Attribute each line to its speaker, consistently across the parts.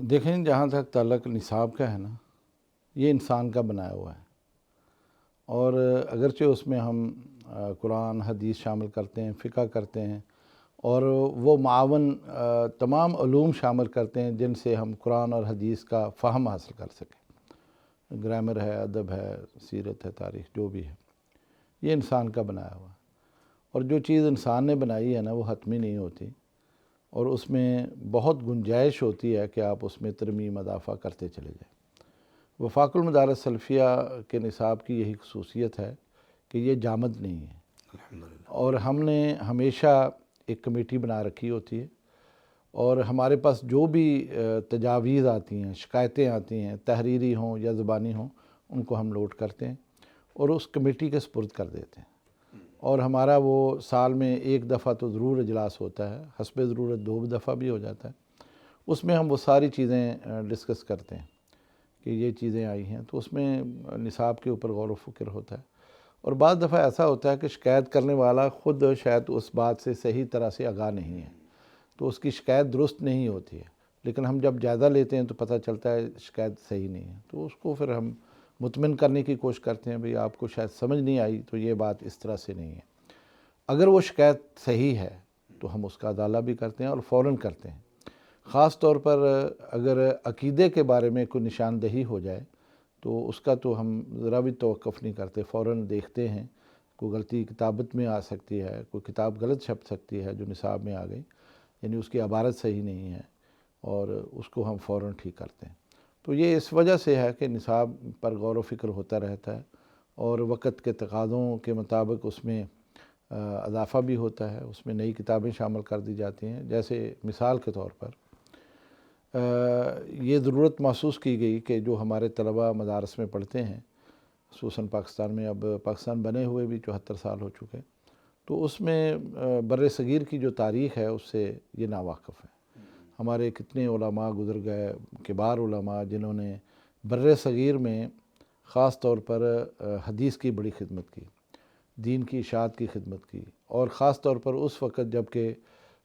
Speaker 1: دیکھیں، جہاں تک تعلق نصاب کا ہے نا، یہ انسان کا بنایا ہوا ہے، اور اگرچہ اس میں ہم قرآن حدیث شامل کرتے ہیں، فقہ کرتے ہیں، اور وہ معاون تمام علوم شامل کرتے ہیں جن سے ہم قرآن اور حدیث کا فہم حاصل کر سکیں۔ گرامر ہے، ادب ہے، سیرت ہے، تاریخ، جو بھی ہے، یہ انسان کا بنایا ہوا ہے۔ اور جو چیز انسان نے بنائی ہے نا، وہ حتمی نہیں ہوتی، اور اس میں بہت گنجائش ہوتی ہے کہ آپ اس میں ترمیم اضافہ کرتے چلے جائیں۔ وفاق المدارس سلفیہ کے نصاب کی یہی خصوصیت ہے کہ یہ جامد نہیں ہے، اور ہم نے ہمیشہ ایک کمیٹی بنا رکھی ہوتی ہے، اور ہمارے پاس جو بھی تجاویز آتی ہیں، شکایتیں آتی ہیں، تحریری ہوں یا زبانی ہوں، ان کو ہم نوٹ کرتے ہیں اور اس کمیٹی کے سپرد کر دیتے ہیں۔ اور ہمارا وہ سال میں ایک دفعہ تو ضرور اجلاس ہوتا ہے، حسب ضرورت 2 دفعہ بھی ہو جاتا ہے۔ اس میں ہم وہ ساری چیزیں ڈسکس کرتے ہیں کہ یہ چیزیں آئی ہیں، تو اس میں نصاب کے اوپر غور و فکر ہوتا ہے۔ اور بعض دفعہ ایسا ہوتا ہے کہ شکایت کرنے والا خود شاید اس بات سے صحیح طرح سے آگاہ نہیں ہے، تو اس کی شکایت درست نہیں ہوتی ہے، لیکن ہم جب جائزہ لیتے ہیں تو پتہ چلتا ہے شکایت صحیح نہیں ہے، تو اس کو پھر ہم مطمئن کرنے کی کوشش کرتے ہیں، بھئی آپ کو شاید سمجھ نہیں آئی تو یہ بات اس طرح سے نہیں ہے۔ اگر وہ شکایت صحیح ہے تو ہم اس کا ازالہ بھی کرتے ہیں اور فوراً کرتے ہیں۔ خاص طور پر اگر عقیدے کے بارے میں کوئی نشاندہی ہو جائے تو اس کا تو ہم ذرا بھی توقف نہیں کرتے، فوراً دیکھتے ہیں۔ کوئی غلطی کتابت میں آ سکتی ہے، کوئی کتاب غلط چھپ سکتی ہے جو نصاب میں آ گئی، یعنی اس کی عبارت صحیح نہیں ہے، اور اس کو ہم فوراً ٹھیک کرتے ہیں۔ تو یہ اس وجہ سے ہے کہ نصاب پر غور و فکر ہوتا رہتا ہے، اور وقت کے تقاضوں کے مطابق اس میں اضافہ بھی ہوتا ہے، اس میں نئی کتابیں شامل کر دی جاتی ہیں۔ جیسے مثال کے طور پر یہ ضرورت محسوس کی گئی کہ جو ہمارے طلباء مدارس میں پڑھتے ہیں، خصوصاً پاکستان میں، اب پاکستان بنے ہوئے بھی 74 سال ہو چکے، تو اس میں بر صغیر کی جو تاریخ ہے اس سے یہ ناواقف ہے۔ ہمارے کتنے علماء گزر گئے، کبار علماء، جنہوں نے بر صغیر میں خاص طور پر حدیث کی بڑی خدمت کی، دین کی اشاعت کی خدمت کی، اور خاص طور پر اس وقت جب کہ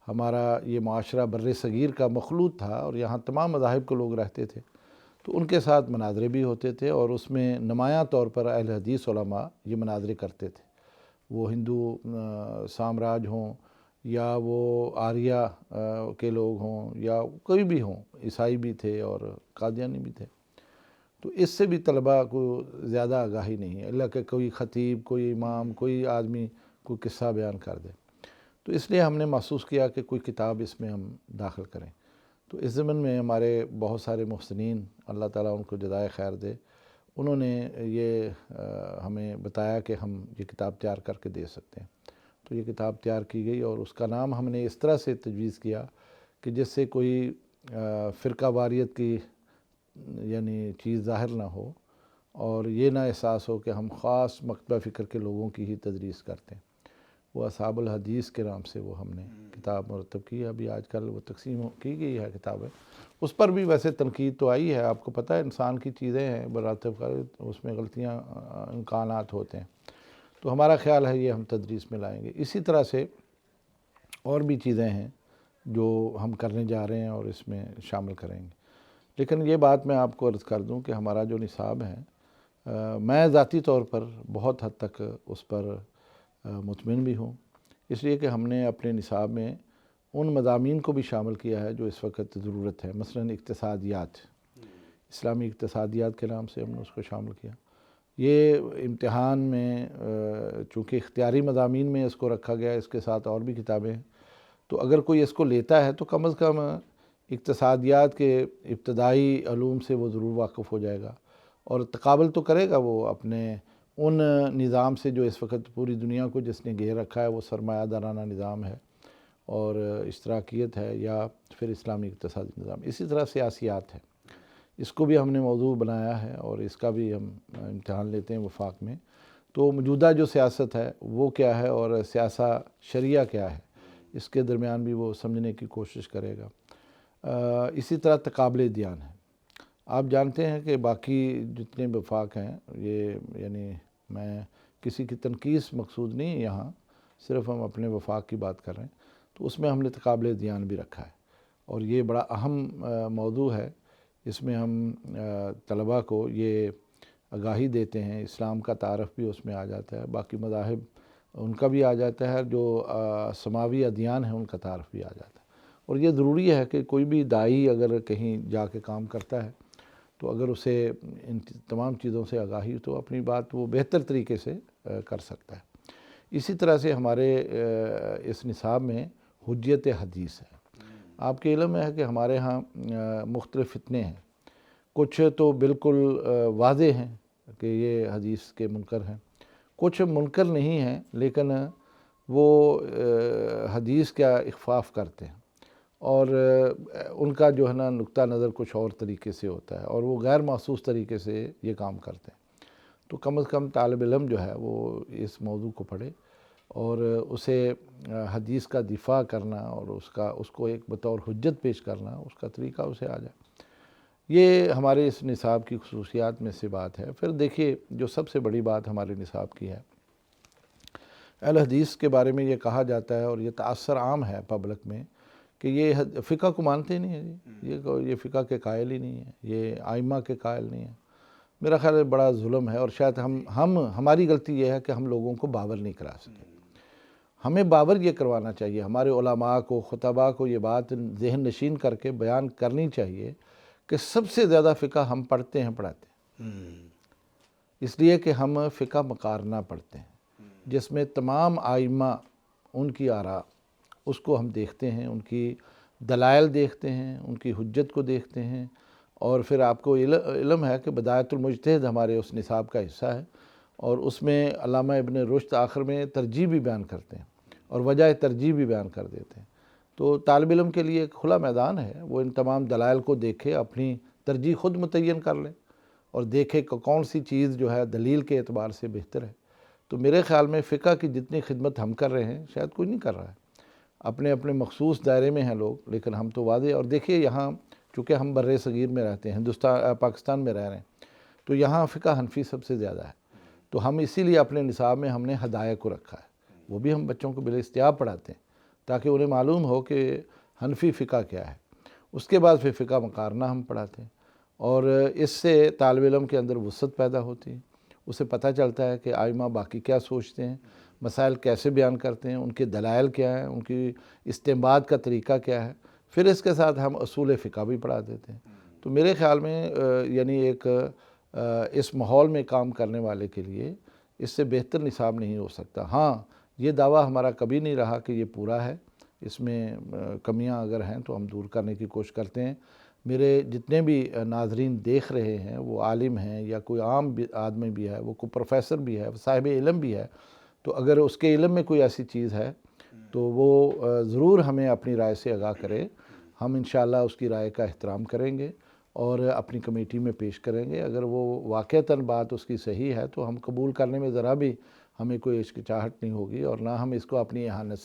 Speaker 1: ہمارا یہ معاشرہ بر صغیر کا مخلوط تھا اور یہاں تمام مذاہب کے لوگ رہتے تھے، تو ان کے ساتھ مناظرے بھی ہوتے تھے، اور اس میں نمایاں طور پر اہل حدیث علماء یہ مناظرے کرتے تھے، وہ ہندو سامراج ہوں یا وہ آریہ کے لوگ ہوں یا کوئی بھی ہوں، عیسائی بھی تھے اور قادیانی بھی تھے۔ تو اس سے بھی طلباء کو زیادہ آگاہی نہیں ہے، اللہ کہ کوئی خطیب، کوئی امام، کوئی آدمی کوئی قصہ بیان کر دے۔ تو اس لیے ہم نے محسوس کیا کہ کوئی کتاب اس میں ہم داخل کریں۔ تو اس ضمن میں ہمارے بہت سارے محسنین، اللہ تعالیٰ ان کو جزائے خیر دے، انہوں نے یہ ہمیں بتایا کہ ہم یہ کتاب تیار کر کے دے سکتے ہیں۔ تو یہ کتاب تیار کی گئی، اور اس کا نام ہم نے اس طرح سے تجویز کیا کہ جس سے کوئی فرقہ واریت کی یعنی چیز ظاہر نہ ہو، اور یہ نہ احساس ہو کہ ہم خاص مکتبہ فکر کے لوگوں کی ہی تدریس کرتے ہیں۔ وہ اصحاب الحدیث کے نام سے وہ ہم نے کتاب مرتب کی ہے۔ ابھی آج کل وہ تقسیم کی گئی ہے کتابیں، اس پر بھی ویسے تنقید تو آئی ہے، آپ کو پتہ ہے انسان کی چیزیں ہیں، براتب اس میں غلطیاں امکانات ہوتے ہیں، تو ہمارا خیال ہے یہ ہم تدریس میں لائیں گے۔ اسی طرح سے اور بھی چیزیں ہیں جو ہم کرنے جا رہے ہیں اور اس میں شامل کریں گے۔ لیکن یہ بات میں آپ کو عرض کر دوں کہ ہمارا جو نصاب ہے، میں ذاتی طور پر بہت حد تک اس پر مطمئن بھی ہوں، اس لیے کہ ہم نے اپنے نصاب میں ان مضامین کو بھی شامل کیا ہے جو اس وقت ضرورت ہے۔ مثلاً اقتصادیات، اسلامی اقتصادیات کے نام سے ہم نے اس کو شامل کیا۔ یہ امتحان میں چونکہ اختیاری مضامین میں اس کو رکھا گیا، اس کے ساتھ اور بھی کتابیں ہیں، تو اگر کوئی اس کو لیتا ہے تو کم از کم اقتصادیات کے ابتدائی علوم سے وہ ضرور واقف ہو جائے گا، اور تقابل تو کرے گا وہ اپنے ان نظام سے جو اس وقت پوری دنیا کو جس نے گھیر رکھا ہے، وہ سرمایہ دارانہ نظام ہے اور اشتراکیت ہے، یا پھر اسلامی اقتصادی نظام۔ اسی طرح سیاسیات ہے، اس کو بھی ہم نے موضوع بنایا ہے، اور اس کا بھی ہم امتحان لیتے ہیں وفاق میں۔ تو موجودہ جو سیاست ہے وہ کیا ہے، اور سیاسہ شریعہ کیا ہے، اس کے درمیان بھی وہ سمجھنے کی کوشش کرے گا۔ اسی طرح تقابل دیان ہے۔ آپ جانتے ہیں کہ باقی جتنے وفاق ہیں، یہ یعنی میں کسی کی تنقید مقصود نہیں ہے یہاں، صرف ہم اپنے وفاق کی بات کر رہے ہیں، تو اس میں ہم نے تقابل دیان بھی رکھا ہے، اور یہ بڑا اہم موضوع ہے اس میں ہم طلباء کو یہ آگاہی دیتے ہیں، اسلام کا تعارف بھی اس میں آ جاتا ہے، باقی مذاہب ان کا بھی آ جاتا ہے، جو سماوی ادیان ہیں ان کا تعارف بھی آ جاتا ہے۔ اور یہ ضروری ہے کہ کوئی بھی داعی اگر کہیں جا کے کام کرتا ہے تو اگر اسے ان تمام چیزوں سے آگاہی تو اپنی بات وہ بہتر طریقے سے کر سکتا ہے۔ اسی طرح سے ہمارے اس نصاب میں حجت حدیث ہے۔ آپ کے علم میں ہے کہ ہمارے ہاں مختلف فتنے ہیں، کچھ تو بالکل واضح ہیں کہ یہ حدیث کے منکر ہیں، کچھ منکر نہیں ہیں لیکن وہ حدیث کا اخفاف کرتے ہیں، اور ان کا جو ہے نا نقطہ نظر کچھ اور طریقے سے ہوتا ہے، اور وہ غیر محسوس طریقے سے یہ کام کرتے ہیں۔ تو کم از کم طالب علم جو ہے وہ اس موضوع کو پڑھے اور اسے حدیث کا دفاع کرنا اور اس کو ایک بطور حجت پیش کرنا، اس کا طریقہ اسے آ جائے۔ یہ ہمارے اس نصاب کی خصوصیات میں سے بات ہے۔ پھر دیکھیے جو سب سے بڑی بات ہمارے نصاب کی ہے، اہل حدیث کے بارے میں یہ کہا جاتا ہے اور یہ تاثر عام ہے پبلک میں کہ یہ فقہ کو مانتے نہیں ہیں جی، یہ فقہ کے قائل ہی نہیں ہیں، یہ ائمہ کے قائل نہیں ہیں۔ میرا خیال ہے بڑا ظلم ہے، اور شاید ہماری غلطی یہ ہے کہ ہم لوگوں کو باور نہیں کرا سکے۔ ہمیں باور یہ کروانا چاہیے، ہمارے علماء کو، خطباء کو یہ بات ذہن نشین کر کے بیان کرنی چاہیے کہ سب سے زیادہ فقہ ہم پڑھتے ہیں پڑھاتے ہیں، اس لیے کہ ہم فقہ مقارنہ پڑھتے ہیں جس میں تمام ائمہ ان کی آراء اس کو ہم دیکھتے ہیں، ان کی دلائل دیکھتے ہیں، ان کی حجت کو دیکھتے ہیں، اور پھر آپ کو علم ہے کہ بدایت المجتہد ہمارے اس نصاب کا حصہ ہے، اور اس میں علامہ ابن رشد آخر میں ترجیح بھی بیان کرتے ہیں اور وجہ ترجیح بھی بیان کر دیتے ہیں۔ تو طالب علم کے لیے ایک کھلا میدان ہے، وہ ان تمام دلائل کو دیکھے، اپنی ترجیح خود متعین کر لے اور دیکھے کہ کون سی چیز جو ہے دلیل کے اعتبار سے بہتر ہے۔ تو میرے خیال میں فقہ کی جتنی خدمت ہم کر رہے ہیں شاید کوئی نہیں کر رہا ہے، اپنے اپنے مخصوص دائرے میں ہیں لوگ، لیکن ہم تو واضح، اور دیکھیے یہاں چونکہ ہم بر صغیر میں رہتے ہیں، پاکستان میں رہ رہے ہیں، تو یہاں فقہ حنفی سب سے زیادہ ہے، تو ہم اسی لیے اپنے نصاب میں ہم نے ہدایہ کو رکھا ہے، وہ بھی ہم بچوں کو بالاستیاب پڑھاتے ہیں تاکہ انہیں معلوم ہو کہ حنفی فقہ کیا ہے۔ اس کے بعد پھر فقہ مقارنہ ہم پڑھاتے ہیں، اور اس سے طالب علم کے اندر وسعت پیدا ہوتی ہے، اسے پتہ چلتا ہے کہ ائمہ باقی کیا سوچتے ہیں، مسائل کیسے بیان کرتے ہیں، ان کے دلائل کیا ہیں، ان کی استنباط کا طریقہ کیا ہے۔ پھر اس کے ساتھ ہم اصول فقہ بھی پڑھا دیتے ہیں۔ تو میرے خیال میں یعنی ایک اس ماحول میں کام کرنے والے کے لیے اس سے بہتر نصاب نہیں ہو سکتا۔ ہاں، یہ دعویٰ ہمارا کبھی نہیں رہا کہ یہ پورا ہے، اس میں کمیاں اگر ہیں تو ہم دور کرنے کی کوشش کرتے ہیں۔ میرے جتنے بھی ناظرین دیکھ رہے ہیں وہ عالم ہیں یا کوئی عام آدمی بھی ہے، وہ کوئی پروفیسر بھی ہے، صاحب علم بھی ہے، تو اگر اس کے علم میں کوئی ایسی چیز ہے تو وہ ضرور ہمیں اپنی رائے سے آگاہ کرے، ہم انشاءاللہ اس کی رائے کا احترام کریں گے اور اپنی کمیٹی میں پیش کریں گے۔ اگر وہ واقعتاً بات اس کی صحیح ہے تو ہم قبول کرنے میں ذرا بھی ہمیں کوئی ہچکچاہٹ نہیں ہوگی، اور نہ ہم اس کو اپنی اہانت